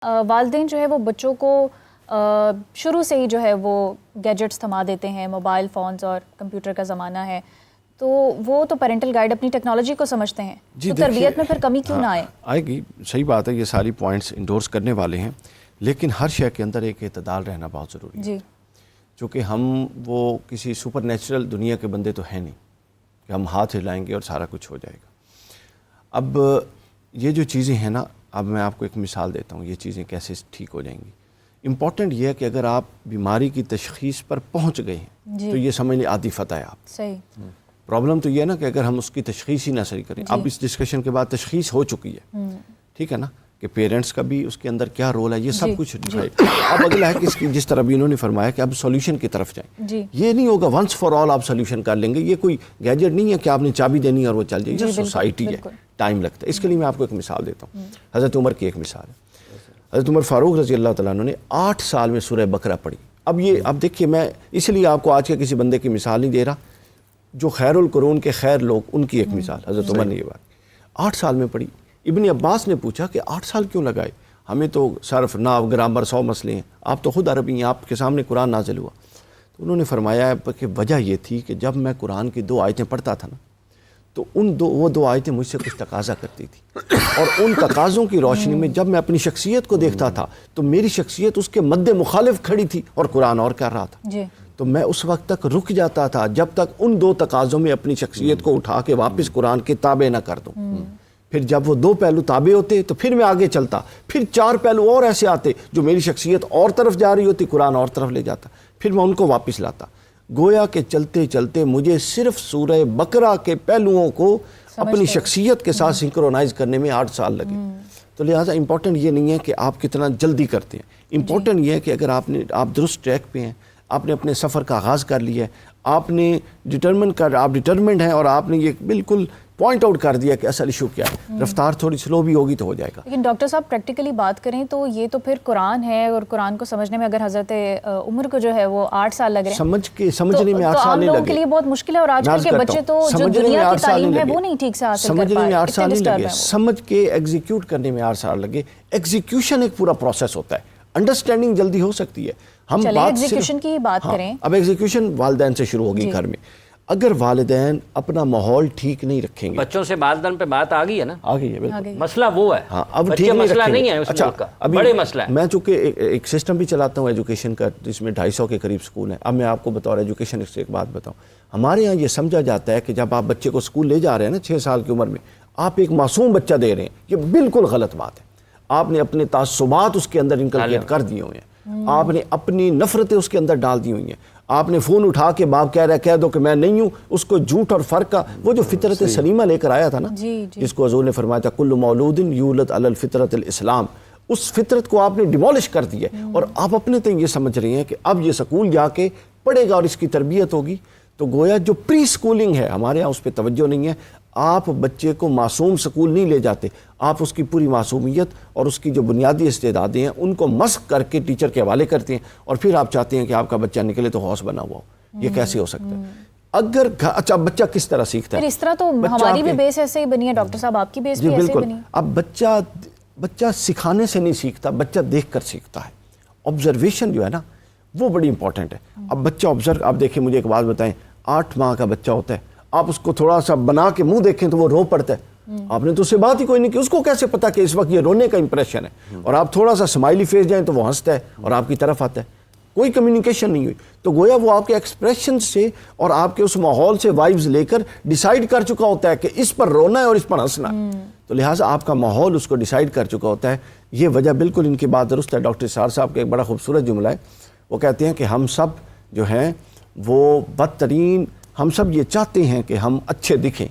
والدین جو ہے وہ بچوں کو شروع سے ہی جو ہے وہ گیجٹس تھما دیتے ہیں، موبائل فونز اور کمپیوٹر کا زمانہ ہے، تو وہ تو پیرنٹل گائیڈ اپنی ٹیکنالوجی کو سمجھتے ہیں، تو تربیت میں پھر کمی کیوں نہ آئے گی؟ صحیح بات ہے، یہ ساری پوائنٹس انڈورس کرنے والے ہیں، لیکن ہر شے کے اندر ایک اعتدال رہنا بہت ضروری ہے. چونکہ ہم وہ کسی سپر نیچرل دنیا کے بندے تو ہیں نہیں کہ ہم ہاتھ ہلائیں گے اور سارا کچھ ہو جائے گا. اب یہ جو چیزیں ہیں نا، اب میں آپ کو ایک مثال دیتا ہوں، یہ چیزیں کیسے ٹھیک ہو جائیں گی. امپورٹنٹ یہ ہے کہ اگر آپ بیماری کی تشخیص پر پہنچ گئے ہیں تو یہ سمجھ لیں آدھی فتح ہے آپ. صحیح. پرابلم تو یہ ہے نا کہ اگر ہم اس کی تشخیص ہی نہ صحیح کریں. اب اس ڈسکشن کے بعد تشخیص ہو چکی ہے، ٹھیک ہے نا، کہ پیرنٹس کا بھی اس کے اندر کیا رول ہے، یہ سب کچھ دکھائے. اب اگلا ہے کہ جس طرح بھی انہوں نے فرمایا کہ اب سولوشن کی طرف جائیں. یہ نہیں ہوگا ونس فار آل آپ سولوشن کر لیں گے. یہ کوئی گیجٹ نہیں ہے کہ آپ نے چابی دینی اور وہ چل جائے. یہ سوسائٹی ہے، ٹائم لگتا ہے. اس کے لیے میں آپ کو ایک مثال دیتا ہوں. حضرت عمر کی ایک مثال ہے. حضرت عمر فاروق رضی اللہ تعالیٰ عنہ نے 8 سال میں سورہ بقرہ پڑھی. اب دیکھیے، میں اس لیے آپ کو آج کے کسی بندے کی مثال نہیں دے رہا، جو خیر القرون کے خیر لوگ، ان کی ایک مثال حضرت عمر نے یہ بات 8 سال میں پڑھی. ابن عباس نے پوچھا کہ 8 سال کیوں لگائے؟ ہمیں تو صرف نحو گرامر 100 مسئلے ہیں، آپ تو خود عربی ہیں، آپ کے سامنے قرآن نازل ہوا. تو انہوں نے فرمایا کہ وجہ یہ تھی کہ جب میں قرآن کی 2 آیتیں پڑھتا تھا نا، تو وہ 2 آیتیں مجھ سے کچھ تقاضا کرتی تھی، اور ان تقاضوں کی روشنی میں جب میں اپنی شخصیت کو دیکھتا تھا تو میری شخصیت اس کے مد مخالف کھڑی تھی اور قرآن اور کر رہا تھا. تو میں اس وقت تک رک جاتا تھا جب تک ان 2 تقاضوں میں اپنی شخصیت کو اٹھا کے واپس قرآن کے تابع نہ کر دوں. پھر جب وہ 2 پہلو تابع ہوتے تو پھر میں آگے چلتا، پھر 4 پہلو اور ایسے آتے جو میری شخصیت اور طرف جا رہی ہوتی، قرآن اور طرف لے جاتا، پھر میں ان کو واپس لاتا. گویا کہ چلتے چلتے مجھے صرف سورہ بقرہ کے پہلوؤں کو اپنی شخصیت کے ساتھ سنکرونائز کرنے میں 8 سال لگے. تو لہٰذا امپورٹنٹ یہ نہیں ہے کہ آپ کتنا جلدی کرتے ہیں، امپورٹنٹ یہ ہے کہ اگر آپ درست ٹریک پہ ہیں، آپ نے اپنے سفر کا آغاز کر لیا ہے، آپ نے آپ ڈٹرمنڈ ہیں، اور آپ نے یہ بالکل پوائنٹ آؤٹ کر دیا کہ اصل ایشو کیا ہے. رفتار تھوڑی سلو بھی ہوگی تو ہو جائے گا. لیکن ڈاکٹر صاحب پریکٹیکلی بات کریں تو یہ تو پھر قرآن ہے، اور قرآن کو سمجھنے میں اگر حضرت عمر کو جو ہے وہ 8 سال لگ رہے ہیں، سمجھنے میں 8 سال نہیں لگے. تو عام لوگوں کے لیے بہت مشکل ہے، اور آج کل کے بچے تو جو دنیا کی تعلیم ہے وہ نہیں ٹھیک سے حاصل کر پائے. سمجھنے میں 8 سال نہیں لگے، سمجھ کے ایگزیکیوٹ کرنے میں 8 سال لگے. ایگزیکیوشن ایک پورا پروسیس ہوتا ہے، انڈرسٹینڈنگ جلدی ہو سکتی ہے. ہم ایگزیکیوشن کی بات کریں. اب ایگزیکیوشن والدین سے شروع ہوگی گھر میں. اگر والدین اپنا ماحول ٹھیک نہیں رکھیں گے، بچوں سے والدین پہ بات آ گئی ہے نا، آ گئی ہے بالکل. مسئلہ وہ ہے، اب ٹھیک مسئلہ نہیں ہے اس ملک کا، بڑے مسئلہ ہے. میں چونکہ ایک سسٹم بھی چلاتا ہوں ایجوکیشن کا، جس میں 250 کے قریب سکول ہیں. اب میں آپ کو بطور ایجوکیشن سے ایک بات بتاؤں. ہمارے ہاں یہ سمجھا جاتا ہے کہ جب آپ بچے کو سکول لے جا رہے ہیں نا 6 سال کی عمر میں، آپ ایک معصوم بچہ دے رہے ہیں. یہ بالکل غلط بات ہے. آپ نے اپنے تعصبات اس کے اندر انکلکیٹ کر دیے ہوئے ہیں، آپ نے اپنی نفرتیں اس کے اندر ڈال دی ہوئی ہیں. آپ نے فون اٹھا کے باپ کہہ رہا ہے کہہ دو کہ میں نہیں ہوں، اس کو جھوٹ اور فرق کا وہ جو فطرت سلیمہ لے کر آیا تھا نا، جس کو حضور نے فرمایا تھا کل مولود یولد علی الفطرۃ الاسلام، اس فطرت کو آپ نے ڈیمولش کر دیا. اور آپ اپنے تک یہ سمجھ رہے ہیں کہ اب یہ سکول جا کے پڑھے گا اور اس کی تربیت ہوگی. تو گویا جو پری سکولنگ ہے ہمارے یہاں اس پہ توجہ نہیں ہے. آپ بچے کو معصوم سکول نہیں لے جاتے، آپ اس کی پوری معصومیت اور اس کی جو بنیادی استعدادیں ہیں ان کو مسخ کر کے ٹیچر کے حوالے کرتے ہیں، اور پھر آپ چاہتے ہیں کہ آپ کا بچہ نکلے تو ہوش بنا ہوا ہو. یہ کیسے ہو سکتا ہے؟ اگر اچھا بچہ کس طرح سیکھتا ہے؟ پھر اس طرح تو ہماری بھی بیس ایسے ہی بنی ہے ڈاکٹر صاحب، آپ کی بیس بھی ایسے ہی بنی ہے. اب بچہ سکھانے سے نہیں سیکھتا، بچہ دیکھ کر سیکھتا ہے. آبزرویشن جو ہے نا وہ بڑی امپورٹنٹ ہے. اب بچہ آبزرو، آپ دیکھیں مجھے ایک بات بتائیں، 8 ماہ کا بچہ ہوتا ہے، آپ اس کو تھوڑا سا بنا کے منہ دیکھیں تو وہ رو پڑتا ہے. آپ نے تو اس سے بات ہی کوئی نہیں کی، اس کو کیسے پتا کہ اس وقت یہ رونے کا امپریشن ہے؟ اور آپ تھوڑا سا اسمائلی فیس جائیں تو وہ ہنستا ہے اور آپ کی طرف آتا ہے. کوئی کمیونیکیشن نہیں ہوئی. تو گویا وہ آپ کے ایکسپریشن سے اور آپ کے اس ماحول سے وائبز لے کر ڈیسائیڈ کر چکا ہوتا ہے کہ اس پر رونا ہے اور اس پر ہنسنا ہے. تو لہٰذا آپ کا ماحول اس کو ڈیسائیڈ کر چکا ہوتا ہے. یہ وجہ بالکل ان کی بات درست ہے. ڈاکٹر اسرار صاحب کا ایک بڑا خوبصورت جملہ ہے، وہ کہتے ہیں کہ ہم سب جو ہیں وہ بدترین، ہم سب یہ چاہتے ہیں کہ ہم اچھے دکھیں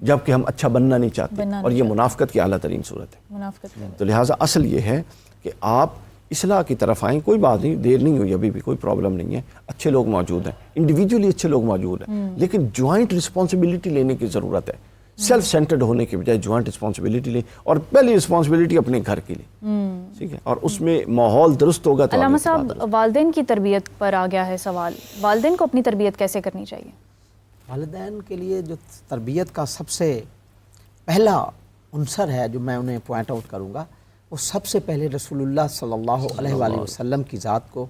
جبکہ ہم اچھا بننا نہیں چاہتے، اور یہ منافقت کی اعلیٰ ترین صورت ہے. تو لہٰذا اصل یہ ہے کہ آپ اصلاح کی طرف آئیں. کوئی بات نہیں، دیر نہیں ہوئی ابھی بھی، کوئی پرابلم نہیں ہے. اچھے لوگ موجود ہیں، انڈیویجولی اچھے لوگ موجود ہیں، لیکن جوائنٹ رسپانسبلٹی لینے کی ضرورت ہے. سیلف سینٹرڈ ہونے کے بجائے جوائنٹ رسپانسبلٹی لیں، اور پہلی رسپانسبلٹی اپنے گھر کی لیں. ٹھیک ہے، اور اس میں ماحول درست ہوگا تو. علامہ صاحب والدین کی تربیت پر آ گیا ہے سوال، والدین کو اپنی تربیت کیسے کرنی چاہیے؟ والدین کے لیے جو تربیت کا سب سے پہلا عنصر ہے جو میں انہیں پوائنٹ آؤٹ کروں گا، وہ سب سے پہلے رسول اللہ صلی اللہ علیہ وآلہ وسلم کی ذات کو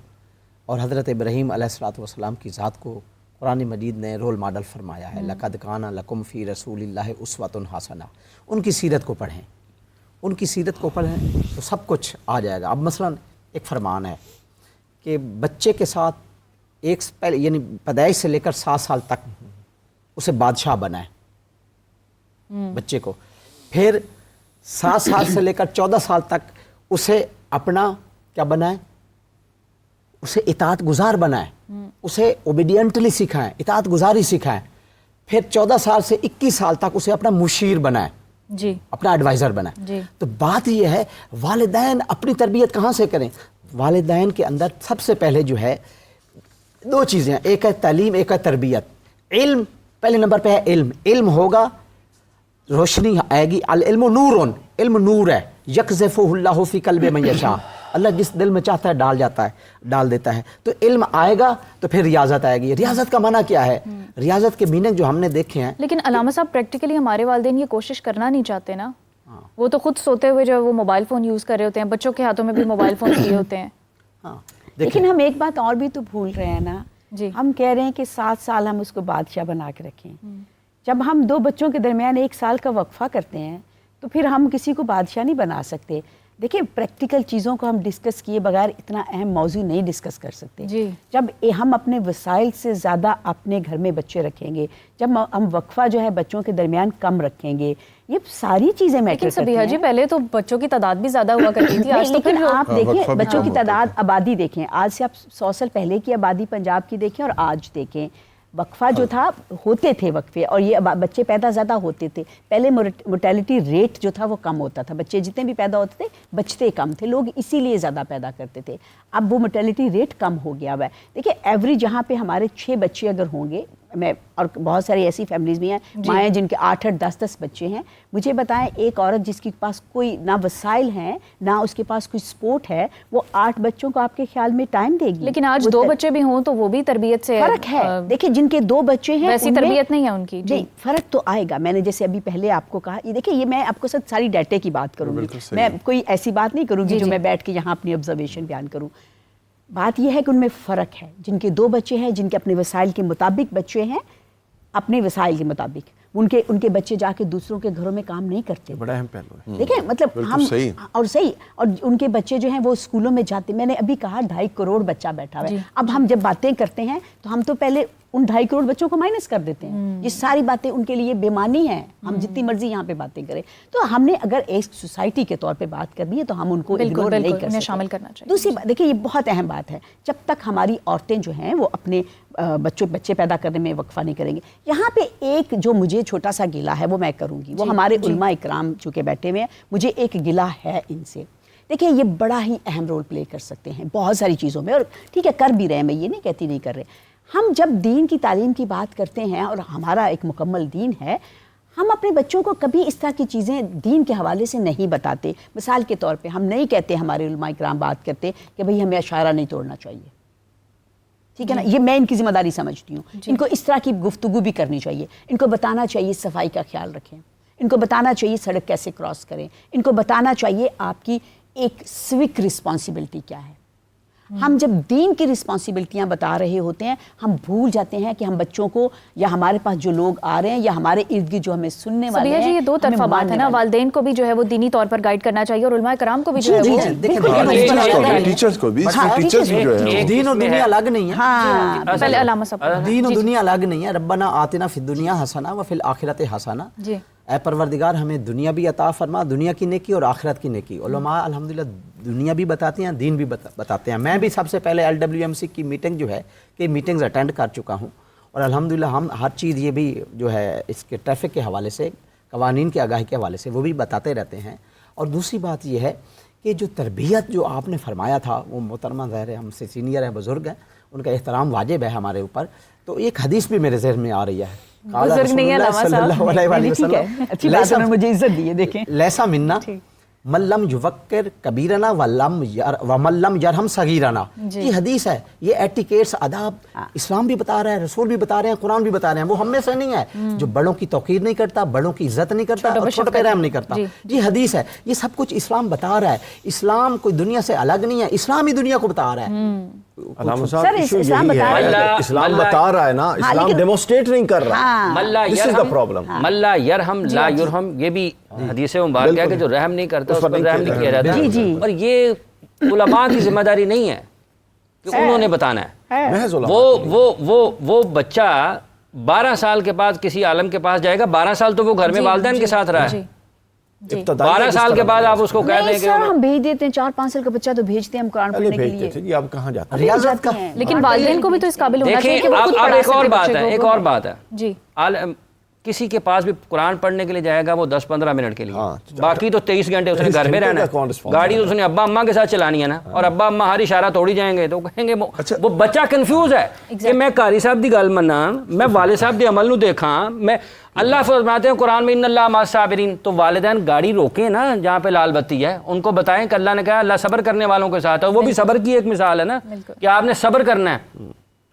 اور حضرت ابراہیم علیہ الصلوۃ والسلام کی ذات کو قرآن مجید نے رول ماڈل فرمایا ہے. لقد کان لکم فی رسول اللہ اسوۃ حسنہ. ان کی سیرت کو پڑھیں, ان کی سیرت کو پڑھیں تو سب کچھ آ جائے گا. اب مثلا ایک فرمان ہے کہ بچے کے ساتھ ایک پہلے یعنی پیدائش سے لے کر 7 سال تک اسے بادشاہ بنائے بچے کو, پھر 7 سال سے لے کر 14 سال تک اسے اپنا کیا بنائے, اسے اطاعت گزار بنائے, اسے اوبیڈینٹلی سکھائیں, اطاعت گزاری سکھائیں. پھر 14 سال سے 21 سال تک اسے اپنا مشیر بنائے, جی اپنا ایڈوائزر بنائے. جی. تو بات یہ ہے والدین اپنی تربیت کہاں سے کریں؟ والدین کے اندر سب سے پہلے جو ہے 2 چیزیں ہیں, ایک ہے تعلیم, ایک ہے تربیت. علم پہلے نمبر پہ ہے. علم ہوگا روشنی آئے گی. العلم نورن, علم نور ہے. یقذفہ اللہ فی قلب من یشاء, اللہ جس دل میں چاہتا ہے ڈال دیتا ہے. تو علم آئے گا تو پھر ریاضت آئے گی. ریاضت کا معنی کیا ہے؟ ریاضت کے میننگ جو ہم نے دیکھے ہیں. لیکن علامہ صاحب پریکٹیکلی ہمارے والدین یہ کوشش کرنا نہیں چاہتے نا. وہ تو خود سوتے ہوئے جو وہ موبائل فون یوز کر رہے ہوتے ہیں, بچوں کے ہاتھوں میں بھی موبائل فون دیے ہوتے ہیں. لیکن ہم ایک بات اور بھی تو بھول رہے ہیں نا. جی. ہم کہہ رہے ہیں کہ 7 سال ہم اس کو بادشاہ بنا کے رکھیں. جب ہم 2 بچوں کے درمیان 1 سال کا وقفہ کرتے ہیں تو پھر ہم کسی کو بادشاہ نہیں بنا سکتے. دیکھیں پریکٹیکل چیزوں کو ہم ڈسکس کیے بغیر اتنا اہم موضوع نہیں ڈسکس کر سکتے. جی. جب ہم اپنے وسائل سے زیادہ اپنے گھر میں بچے رکھیں گے, جب ہم وقفہ جو ہے بچوں کے درمیان کم رکھیں گے, یہ ساری چیزیں میٹر کرتی ہیں. لیکن سبیہ جی پہلے تو بچوں کی تعداد بھی زیادہ ہوا کرتی تھی, آج تو پھر آپ دیکھیں بچوں کی تعداد, آبادی دیکھیں, آج سے آپ 100 سال پہلے کی آبادی پنجاب کی دیکھیں اور آج دیکھیں. وقفہ جو تھا ہوتے تھے وقفے, اور یہ بچے پیدا زیادہ ہوتے تھے. پہلے مورٹیلٹی ریٹ جو تھا وہ کم ہوتا تھا, بچے جتنے بھی پیدا ہوتے تھے بچتے کم تھے, لوگ اسی لیے زیادہ پیدا کرتے تھے. اب وہ مورٹیلٹی ریٹ کم ہو گیا ہوا ہے. دیکھیں ایوریج جہاں پہ ہمارے 6 بچے اگر ہوں گے, میں اور بہت ساری ایسی فیملیز بھی ہیں مائیں جن کے 8-8 10-10 بچے ہیں, مجھے بتائیں ایک عورت جس کے پاس کوئی نہ وسائل ہیں نہ اس کے پاس کوئی سپورٹ ہے, وہ 8 بچوں کو آپ کے خیال میں ٹائم دے گی؟ لیکن آج 2 بچے بھی ہوں تو وہ بھی تربیت سے فرق ہے. دیکھیں جن کے 2 بچے ہیں ویسی تربیت نہیں ہے ان کی. جی فرق تو آئے گا. میں نے جیسے ابھی پہلے آپ کو کہا, یہ دیکھیں یہ میں آپ کو ساری ڈیٹے کی بات کروں گی, میں کوئی ایسی بات نہیں کروں گی جو میں بیٹھ کے یہاں اپنی آبزرویشن بیان کروں. بات یہ ہے کہ ان میں فرق ہے. جن کے 2 بچے ہیں, جن کے اپنے وسائل کے مطابق بچے ہیں, اپنے وسائل کے مطابق, ان کے بچے جا کے دوسروں کے گھروں میں کام نہیں کرتے. بڑا اہم پہلو ہے. دیکھیں مطلب ہم اور ان کے بچے جو ہیں وہ اسکولوں میں جاتے. میں نے ابھی کہا 2.5 کروڑ بچہ بیٹھا ہوا ہے. اب ہم جب باتیں کرتے ہیں تو ہم تو پہلے ان 2.5 کروڑ بچوں کو مائنس کر دیتے ہیں. یہ ساری باتیں ان کے لیے بے معنی ہیں. ہم جتنی مرضی یہاں پہ باتیں کریں, تو ہم نے اگر ایک سوسائٹی کے طور پہ بات کرنی ہے تو ہم ان کو اگنور نہیں کر سکتے, شامل کرنا چاہیے. دوسری بات دیکھیں یہ بہت اہم بات ہے, جب تک ہماری عورتیں جو ہیں وہ اپنے بچے پیدا کرنے میں وقفہ نہیں کریں گے. یہاں پہ ایک جو مجھے چھوٹا سا گلہ ہے وہ میں کروں گی, وہ ہمارے علماء اکرام چونکہ بیٹھے ہوئے ہیں, مجھے ایک گلہ ہے ان سے. دیکھیں یہ بڑا ہی اہم رول پلے کر سکتے ہیں بہت ساری چیزوں میں, اور ٹھیک ہے کر بھی رہے ہیں, میں یہ نہیں کہتی نہیں کر رہے. ہم جب دین کی تعلیم کی بات کرتے ہیں اور ہمارا ایک مکمل دین ہے, ہم اپنے بچوں کو کبھی اس طرح کی چیزیں دین کے حوالے سے نہیں بتاتے. مثال کے طور پہ ہم نہیں کہتے, ہمارے علماء اکرام بات کرتے کہ بھئی ہمیں اشعار نہیں توڑنا چاہیے, ٹھیک ہے نا, یہ میں ان کی ذمہ داری سمجھتی ہوں. ان کو اس طرح کی گفتگو بھی کرنی چاہیے. ان کو بتانا چاہیے صفائی کا خیال رکھیں, ان کو بتانا چاہیے سڑک کیسے کراس کریں, ان کو بتانا چاہیے آپ کی ایک سوک رسپانسبلٹی کیا ہے. ہم جب دین کی رسپانسبلٹیاں بتا رہے ہوتے ہیں, ہم بھول جاتے ہیں کہ ہم بچوں کو یا ہمارے پاس جو لوگ آ رہے ہیں یا ہمارے ارد گرد جو ہمیں سننے والے ہیں, جی یہ 2 طرفہ بات ہے نا. والدین کو بھی جو ہے وہ دینی طور پر گائیڈ کرنا چاہیے, اور علماء کرام کو بھی جو ہے وہ ٹیچرز کو بھی دین اور دنیا الگ نہیں ہے. پہلے علامہ صاحب, دین و دنیا الگ نہیں ہے. ربنا آتنا فی الدنیا حسنہ وفی الآخرۃ حسنہ. جی اے پروردگار ہمیں دنیا بھی عطا فرما, دنیا کی نیکی اور آخرت کی نیکی. علماء الحمدللہ دنیا بھی بتاتے ہیں, دین بھی بتاتے ہیں. میں بھی سب سے پہلے LWMC کی میٹنگ جو ہے کہ میٹنگز اٹینڈ کر چکا ہوں, اور الحمدللہ ہم ہر چیز یہ بھی جو ہے اس کے ٹریفک کے حوالے سے, قوانین کے آگاہی کے حوالے سے وہ بھی بتاتے رہتے ہیں. اور دوسری بات یہ ہے کہ جو تربیت جو آپ نے فرمایا تھا, وہ محترمہ ظاہر ہم سے سینئر ہیں, بزرگ ہیں, ان کا احترام واجب ہے ہمارے اوپر. تو ایک حدیث بھی میرے ذہن میں آ رہی ہے, بزرگ نہیں ہے علامہ صاحب, اچھی بات ہے, مجھے عزت دی ہے. دیکھیں لیسا منا من لم یوکر کبیرنا ومن لم یرحم صغیرنا، یہ حدیث ہے، یہ ایٹیکیٹس آداب اسلام بھی بتا رہا ہے، رسول بھی بتا رہے ہیں، قرآن بھی بتا رہے ہیں، وہ ہم میں سے نہیں ہے جو بڑوں کی توقیر نہیں کرتا، بڑوں کی عزت نہیں کرتا اور چھوٹوں پہ رحم نہیں کرتا. یہ حدیث ہے، یہ سب کچھ اسلام بتا رہا ہے. اسلام کوئی دنیا سے الگ نہیں ہے، اسلام ہی دنیا کو بتا رہا ہے. اسلام بتا رہا ہے نا، اسلام ڈیمونسٹریٹ نہیں کر رہا. This is the problem. من لا یرحم لا یرحم، یہ بھی حدیث مبارک ہے کہ جو رحم نہیں کرتا اس پر رحم نہیں کیا جاتا. اور یہ علماء کی ذمہ داری نہیں ہے کہ انہوں نے بتانا ہے. وہ بچہ 12 سال کے بعد کسی عالم کے پاس جائے گا، 12 سال تو وہ گھر میں والدین کے ساتھ رہا ہے. 12 سال کے بعد آپ اس کو کہہ دیں کہ ہم بھیج دیتے ہیں، 4-5 سال کا بچہ تو بھیجتے ہیں ہم قرآن پڑھنے کے لیے. آپ کہاں جاتے ہیں؟ ریاضت کا. لیکن والدین کو بھی تو اس قابل ہونا چاہیے کہ وہ خود اب ایک اور بات ہے جی، کسی کے پاس بھی قرآن پڑھنے کے لیے جائے گا وہ 10-15 منٹ کے لیے، باقی تو 23 گھنٹے اس نے گھر میں رہنا ہے. گاڑی تو اس نے ابا اماں کے ساتھ چلانی ہے نا، اور ابا اماں ہر اشارہ توڑی جائیں گے تو کہیں گے وہ بچہ کنفیوز ہے کہ میں قاری صاحب دی گل منا، میں والد صاحب دی عمل نو دیکھاں. میں اللہ فرماتے ہیں قرآن میں ان اللہ مع الصابرین، تو والدین گاڑی روکیں نا جہاں پہ لال بتی ہے، ان کو بتائیں کہ اللہ نے کہا اللہ صبر کرنے والوں کے ساتھ ہے. وہ بھی صبر کی ایک مثال ہے نا کہ آپ نے صبر کرنا ہے.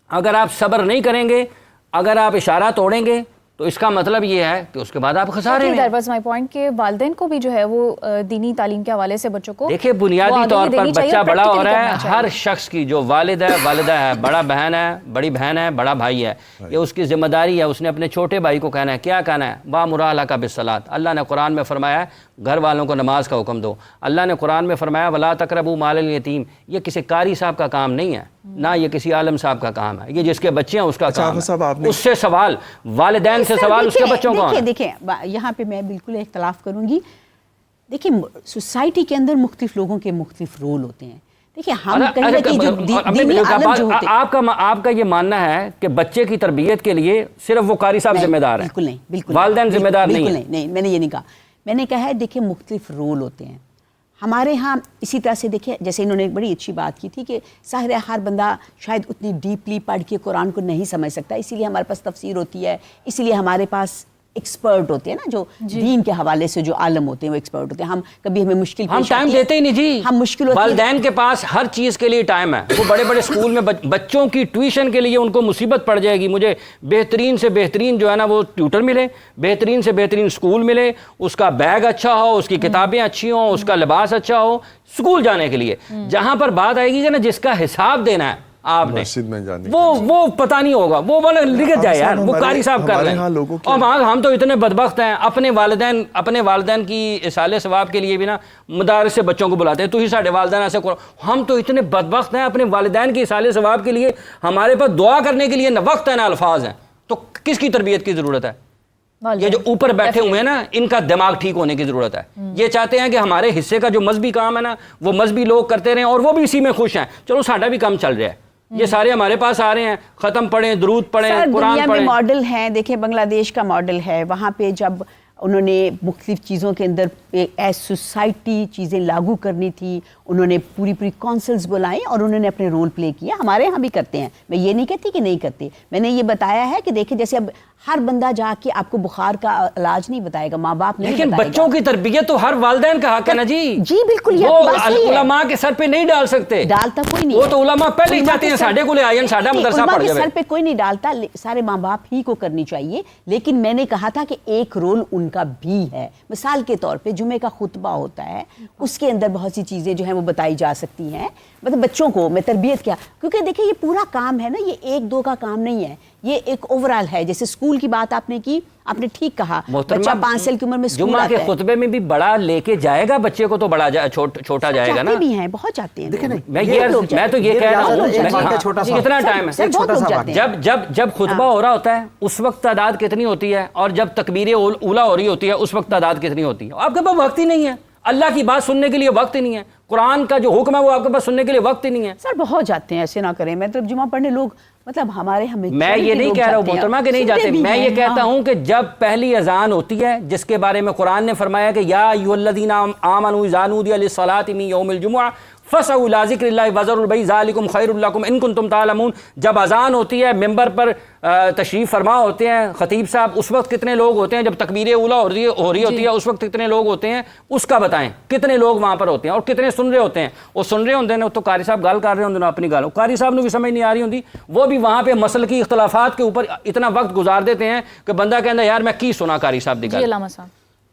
اگر آپ صبر نہیں کریں گے، اگر آپ اشارہ توڑیں گے تو اس کا مطلب یہ ہے کہ اس کے بعد آپ خسارے ہیں. دیٹ واز مائی پوائنٹ کہ والدین کو بھی جو ہے وہ دینی تعلیم کے حوالے سے بچوں کو دیکھیں بنیادی طور پر بچہ بڑا ہو رہا ہے، ہر شخص کی جو والد ہے، والدہ ہے، بڑا بہن ہے، بڑی بہن ہے، بڑا بھائی ہے، یہ اس کی ذمہ داری ہے. اس نے اپنے چھوٹے بھائی کو کہنا ہے، کیا کہنا ہے؟ وَأْمُرْ أَهْلَكَ بِالصَّلَاةِ. اللہ نے قرآن میں فرمایا ہے گھر والوں کو نماز کا حکم دو. اللہ نے قرآن میں فرمایا وَلَا تَقْرَبُوا مَالَ الْيَتِيمِ. یہ کسی قاری صاحب کا کام نہیں ہے، نہ یہ کسی عالم صاحب کا کام ہے، یہ جس کے بچے ہیں اس کا کام ہے. اس سے سوال والدین سے سوال اس کے بچوں کو. دیکھیں یہاں پہ میں بالکل اختلاف کروں گی. دیکھیں سوسائٹی کے اندر مختلف لوگوں کے مختلف رول ہوتے ہیں. دیکھیں ہم کہیں کہ جو دینی عالم جو ہوتے ہیں، آپ کا یہ ماننا ہے کہ بچے کی تربیت کے لیے صرف وہ قاری صاحب ذمہ دار ہیں؟ بالکل نہیں، بالکل والدین ذمہ دار نہیں ہیں. نہیں، میں نے یہ نہیں کہا. میں نے کہا ہے دیکھیں مختلف رول ہوتے ہیں ہمارے ہاں. اسی طرح سے دیکھیں جیسے انہوں نے ایک بڑی اچھی بات کی تھی کہ ظاہر ہے ہر بندہ شاید اتنی ڈیپلی پڑھ کے قرآن کو نہیں سمجھ سکتا، اسی لیے ہمارے پاس تفسیر ہوتی ہے، اسی لیے ہمارے پاس ایکسپرٹ ہوتے ہیں نا، جو دین کے حوالے سے جو عالم ہوتے ہیں وہ ایکسپرٹ ہوتے ہیں. ہم کبھی ہمیں مشکل ہم ٹائم دیتے ہی نہیں جی. ہم مشکل ہوتی ہے. والدین کے پاس ہر چیز کے لیے ٹائم ہے. وہ بڑے بڑے اسکول میں بچوں کی ٹیوشن کے لیے ان کو مصیبت پڑ جائے گی، مجھے بہترین سے بہترین جو ہے نا وہ ٹیوٹر ملے، بہترین سے بہترین اسکول ملے، اس کا بیگ اچھا ہو، اس کی کتابیں اچھی ہوں، اس کا لباس اچھا ہو اسکول جانے کے لیے. جہاں پر بات آئے گی نا جس کا حساب دینا ہے آپ نے، وہ پتہ نہیں ہوگا، وہ بولے لکھ جائے یار وہ قاری صاحب کر رہے ہیں. اور ہم تو اتنے بدبخت ہیں، اپنے والدین کی اصالِ ثواب کے لیے بھی نا مدارس سے بچوں کو بلاتے ہیں، تو ہی ساڑھے والدین ایسے کرو. ہم تو اتنے بدبخت ہیں اپنے والدین کی اصالِ ثواب کے لیے، ہمارے پاس دعا کرنے کے لیے نہ وقت ہے نہ الفاظ ہیں. تو کس کی تربیت کی ضرورت ہے؟ یہ جو اوپر بیٹھے ہوئے ہیں نا ان کا دماغ ٹھیک ہونے کی ضرورت ہے. یہ چاہتے ہیں کہ ہمارے حصے کا جو مذہبی کام ہے نا وہ مذہبی لوگ کرتے رہیں اور وہ بھی اسی میں خوش ہیں. چلو ساڈا بھی کام چل رہا ہے، یہ سارے ہمارے پاس آ رہے ہیں، ختم پڑھیں، درود پڑھیں، قرآن پڑھیں. ماڈل ہیں دیکھیں بنگلہ دیش کا ماڈل ہے، وہاں پہ جب انہوں نے مختلف چیزوں کے اندر ایز سوسائٹی چیزیں لاگو کرنی تھی، انہوں نے پوری کونسلز بلائیں اور انہوں نے اپنے رول پلے کیا. ہمارے ہاں بھی کرتے ہیں، میں یہ نہیں کہتی کہ نہیں کرتے. میں نے یہ بتایا ہے کہ دیکھیں جیسے اب ہر بندہ جا کے آپ کو بخار کا علاج نہیں بتائے گا، ماں باپ نہیں لیکن بتائے گا. بچوں کی تربیت تو ہر والدین کا حق ہے نا جی. جی بالکل، یہ وہ بات صحیح ہے. علماء کے سر پہ نہیں ڈال سکتے، ڈالتا کوئی نہیں. وہ تو علماء پہلے ہی چاہتے ہیں ساڈے کو لے آئین ساڈا مدرسہ پڑھ جائے. سر پہ کوئی نہیں ڈالتا، سارے ماں باپ ہی کو کرنی چاہیے. لیکن میں نے کہا تھا کہ ایک رول ان کا بھی ہے. مثال کے طور پہ جمعے کا خطبہ ہوتا ہے، اس کے اندر بہت سی چیزیں جو ہیں وہ بتائی جا سکتی ہیں، مطلب بچوں کو میں تربیت کیا، کیونکہ دیکھیں یہ پورا کام ہے نا، یہ ایک دو کا کام نہیں ہے، یہ ایک اوورال ہے. جیسے اسکول کی بات آپ نے کی، آپ نے ٹھیک کہا، بچہ 5 سال کی عمر میں اسکول جمعہ کے خطبے میں بھی بڑا لے کے جائے گا بچے کو، تو بڑا چھوٹا جائے گا نا. بھی ہیں، بہت جاتے ہیں. میں تو یہ کہہ رہا ہوں کتنا ٹائم ہے جب خطبہ ہو رہا ہوتا ہے اس وقت تعداد کتنی ہوتی ہے، اور جب تکبیر اولیٰ ہو رہی ہوتی ہے اس وقت تعداد کتنی ہوتی ہے. آپ کے پاس وقت ہی نہیں ہے، اللہ کی بات سننے کے لیے وقت ہی نہیں ہے، قرآن کا جو حکم ہے وہ آپ کے پاس سننے کے لیے وقت ہی نہیں ہے. سر بہت جاتے ہیں، ایسے نہ کریں. میں تو جمعہ پڑھنے لوگ مطلب ہمارے میں یہ نہیں کہہ رہا ہوں محترمہ کہ نہیں جاتے، میں یہ کہتا ہوں کہ جب پہلی اذان ہوتی ہے جس کے بارے میں قرآن نے فرمایا کہ یا ایھا الذین آمنوا اذا نودی للصلاۃ من یوم الجمعہ فَسَعُوا إِلَىٰ ذِكْرِ اللَّهِ وَذَرُوا الْبَيْعَ ذَٰلِكُمْ خَيْرٌ لَكُمْ إِن كُنتُمْ تَعْلَمُونَ. جب اذان ہوتی ہے ممبر پر تشریف فرما ہوتے ہیں خطیب صاحب, اس وقت کتنے لوگ ہوتے ہیں؟ جب تکبیر اولیٰ ہو رہی ہوتی ہے اس وقت کتنے لوگ ہوتے ہیں اس کا بتائیں, کتنے لوگ وہاں پر ہوتے ہیں اور کتنے سن رہے ہوتے ہیں؟ وہ سن رہے ہوتے ہیں تو قاری صاحب گل کر رہے ہوتے ہیں اپنی گل, قاری صاحب نے بھی سمجھ نہیں آ رہی ہوتی, وہ بھی وہاں پہ مسلکی اختلافات کے اوپر اتنا وقت گزار دیتے ہیں کہ بندہ کہتا ہے یار میں کی سنا قاری صاحب دی گل. علامہ صاحب